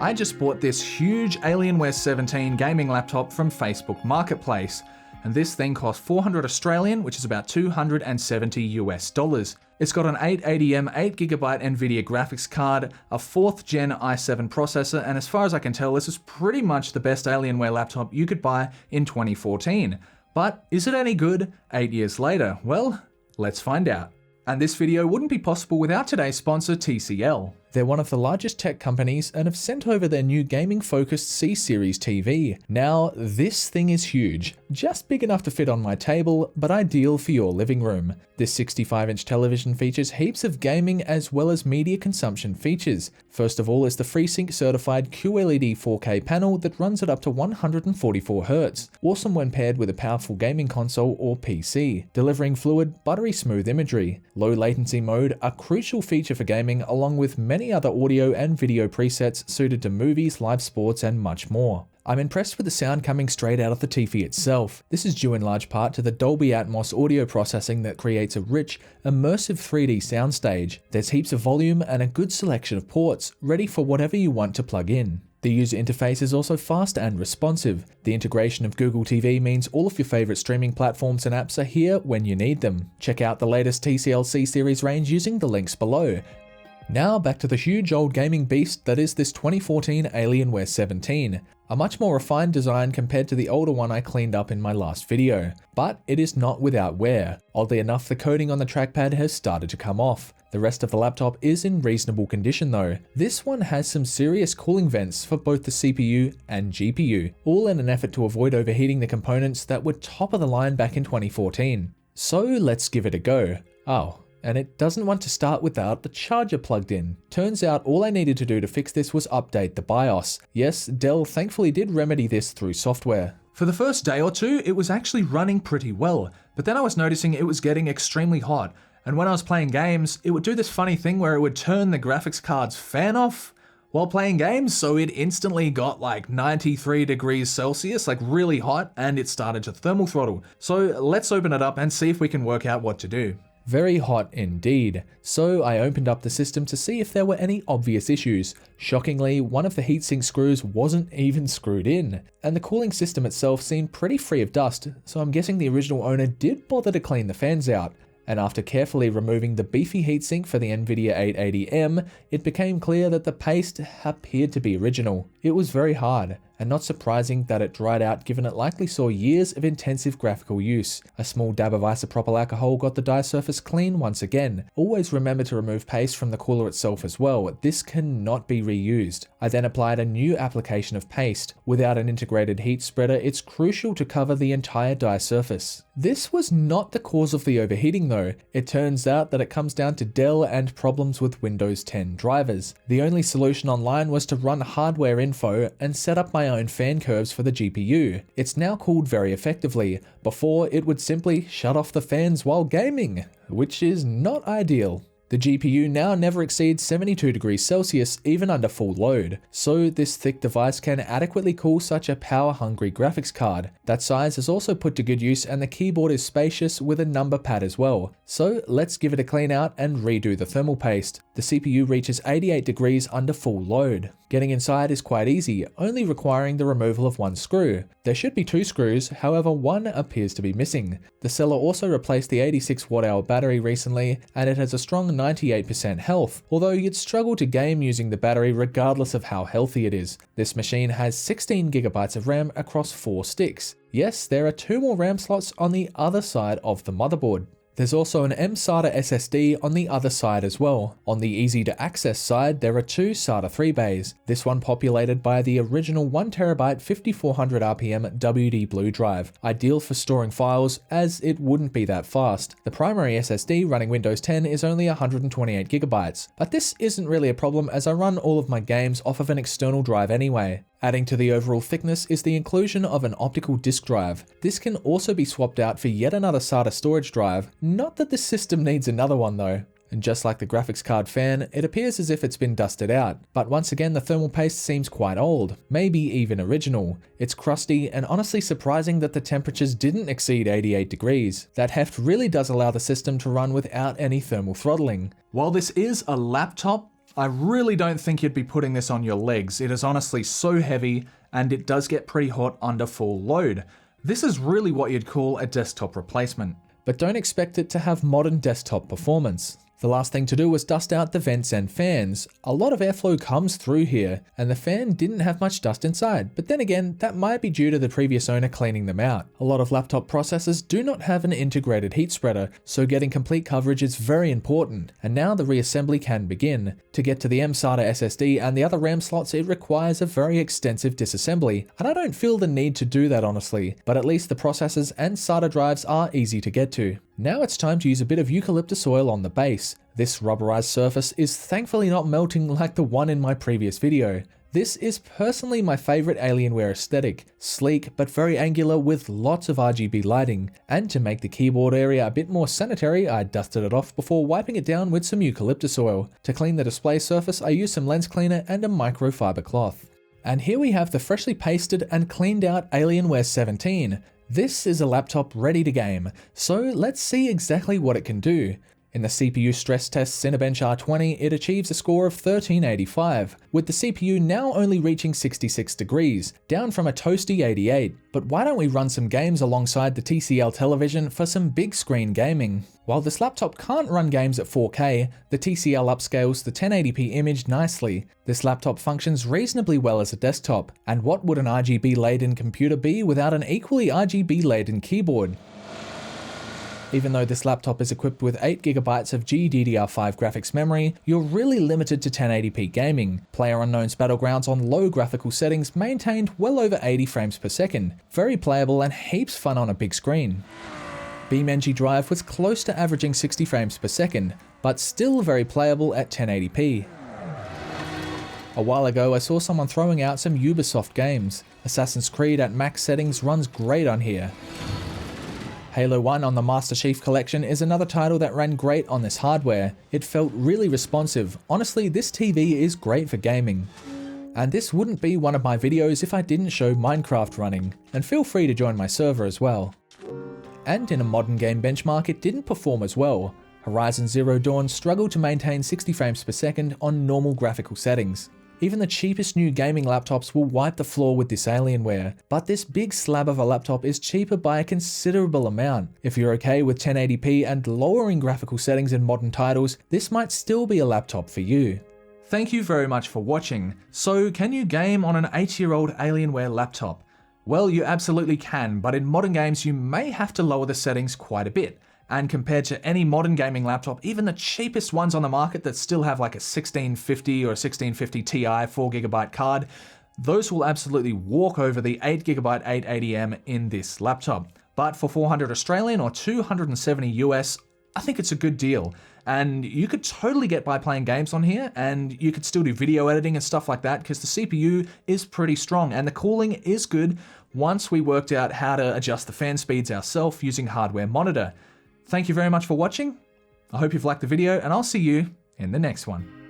I just bought this huge Alienware 17 gaming laptop from Facebook Marketplace, and this thing cost 400 Australian, which is about 270 US dollars. It's got an 880M 8GB Nvidia graphics card, a 4th gen i7 processor, and as far as I can tell, this is pretty much the best Alienware laptop you could buy in 2014. But is it any good 8 years later? Well, let's find out. And this video wouldn't be possible without today's sponsor, TCL. They're one of the largest tech companies and have sent over their new gaming-focused C-Series TV. Now, this thing is huge, just big enough to fit on my table, but ideal for your living room. This 65-inch television features heaps of gaming as well as media consumption features. First of all is the FreeSync certified QLED 4K panel that runs at up to 144 Hz, awesome when paired with a powerful gaming console or PC, delivering fluid, buttery smooth imagery. Low latency mode, a crucial feature for gaming, along with many other audio and video presets suited to movies, live sports, and much more. I'm impressed with the sound coming straight out of the TV itself. This is due in large part to the Dolby Atmos audio processing that creates a rich, immersive 3D soundstage. There's heaps of volume and a good selection of ports, ready for whatever you want to plug in. The user interface is also fast and responsive. The integration of Google TV means all of your favorite streaming platforms and apps are here when you need them. Check out the latest TCL C-Series range using the links below. Now back to the huge old gaming beast that is this 2014 Alienware 17. A much more refined design compared to the older one I cleaned up in my last video. But it is not without wear. Oddly enough, the coating on the trackpad has started to come off. The rest of the laptop is in reasonable condition though. This one has some serious cooling vents for both the CPU and GPU, all in an effort to avoid overheating the components that were top of the line back in 2014. So let's give it a go. Oh, and it doesn't want to start without the charger plugged in. Turns out all I needed to do to fix this was update the BIOS. Yes, Dell thankfully did remedy this through software. For the first day or two, it was actually running pretty well, but then I was noticing it was getting extremely hot, and when I was playing games, it would do this funny thing where it would turn the graphics card's fan off while playing games, so it instantly got like 93 degrees Celsius, like really hot, and it started to thermal throttle. So let's open it up and see if we can work out what to do. Very hot indeed. So I opened up the system to see if there were any obvious issues. Shockingly, one of the heatsink screws wasn't even screwed in, and the cooling system itself seemed pretty free of dust, so I'm guessing the original owner did bother to clean the fans out. And after carefully removing the beefy heatsink for the Nvidia 880M, it became clear that the paste appeared to be original. It was very hard, and not surprising that it dried out given it likely saw years of intensive graphical use. A small dab of isopropyl alcohol got the die surface clean once again. Always remember to remove paste from the cooler itself as well, this cannot be reused. I then applied a new application of paste. Without an integrated heat spreader, it's crucial to cover the entire die surface. This was not the cause of the overheating though. It turns out that it comes down to Dell and problems with Windows 10 drivers. The only solution online was to run hardware info and set up my own fan curves for the GPU. It's now cooled very effectively. Before, it would simply shut off the fans while gaming, which is not ideal. The GPU now never exceeds 72 degrees Celsius even under full load, so this thick device can adequately cool such a power-hungry graphics card. That size is also put to good use and the keyboard is spacious with a number pad as well. So let's give it a clean out and redo the thermal paste. The CPU reaches 88 degrees under full load. Getting inside is quite easy, only requiring the removal of one screw. There should be 2 screws, however one appears to be missing. The seller also replaced the 86 watt-hour battery recently, and it has a strong 98% health, although you'd struggle to game using the battery regardless of how healthy it is. This machine has 16 GB of RAM across 4 sticks. Yes, there are 2 more RAM slots on the other side of the motherboard. There's also an M-SATA SSD on the other side as well. On the easy to access side, there are 2 SATA 3 bays, this one populated by the original 1TB 5400 RPM WD Blue drive, ideal for storing files as it wouldn't be that fast. The primary SSD running Windows 10 is only 128 GB, but this isn't really a problem as I run all of my games off of an external drive anyway. Adding to the overall thickness is the inclusion of an optical disk drive. This can also be swapped out for yet another SATA storage drive. Not that the system needs another one though. And just like the graphics card fan, it appears as if it's been dusted out. But once again, the thermal paste seems quite old, maybe even original. It's crusty and honestly surprising that the temperatures didn't exceed 88 degrees. That heft really does allow the system to run without any thermal throttling. While this is a laptop, I really don't think you'd be putting this on your legs. It is honestly so heavy, and it does get pretty hot under full load. This is really what you'd call a desktop replacement. But don't expect it to have modern desktop performance. The last thing to do was dust out the vents and fans. A lot of airflow comes through here, and the fan didn't have much dust inside, but then again, that might be due to the previous owner cleaning them out. A lot of laptop processors do not have an integrated heat spreader, so getting complete coverage is very important, and now the reassembly can begin. To get to the mSATA SSD and the other RAM slots, it requires a very extensive disassembly, and I don't feel the need to do that honestly, but at least the processors and SATA drives are easy to get to. Now it's time to use a bit of eucalyptus oil on the base. This rubberized surface is thankfully not melting like the one in my previous video. This is personally my favorite Alienware aesthetic, sleek but very angular with lots of RGB lighting. And to make the keyboard area a bit more sanitary, I dusted it off before wiping it down with some eucalyptus oil. To clean the display surface, I used some lens cleaner and a microfiber cloth. And here we have the freshly pasted and cleaned out Alienware 17. This is a laptop ready to game, so let's see exactly what it can do. In the CPU stress test Cinebench R20, it achieves a score of 1385, with the CPU now only reaching 66 degrees, down from a toasty 88. But why don't we run some games alongside the TCL television for some big screen gaming? While this laptop can't run games at 4K, the TCL upscales the 1080p image nicely. This laptop functions reasonably well as a desktop, and what would an RGB-laden computer be without an equally RGB-laden keyboard? Even though this laptop is equipped with 8GB of GDDR5 graphics memory, you're really limited to 1080p gaming. PlayerUnknown's Battlegrounds on low graphical settings maintained well over 80 frames per second. Very playable and heaps fun on a big screen. BeamNG Drive was close to averaging 60 frames per second, but still very playable at 1080p. A while ago I saw someone throwing out some Ubisoft games. Assassin's Creed at max settings runs great on here. Halo 1 on the Master Chief Collection is another title that ran great on this hardware. It felt really responsive. Honestly, this TV is great for gaming. And this wouldn't be one of my videos if I didn't show Minecraft running. And feel free to join my server as well. And in a modern game benchmark, it didn't perform as well. Horizon Zero Dawn struggled to maintain 60 frames per second on normal graphical settings. Even the cheapest new gaming laptops will wipe the floor with this Alienware, but this big slab of a laptop is cheaper by a considerable amount. If you're okay with 1080p and lowering graphical settings in modern titles, this might still be a laptop for you. Thank you very much for watching. So can you game on an 8-year-old Alienware laptop? Well, you absolutely can, but in modern games you may have to lower the settings quite a bit. And compared to any modern gaming laptop, even the cheapest ones on the market that still have like a 1650 or a 1650 Ti 4GB card, those will absolutely walk over the 8GB 880M in this laptop. But for 400 Australian or 270 US, I think it's a good deal. And you could totally get by playing games on here, and you could still do video editing and stuff like that because the CPU is pretty strong and the cooling is good once we worked out how to adjust the fan speeds ourselves using Hardware Monitor. Thank you very much for watching. I hope you've liked the video, and I'll see you in the next one.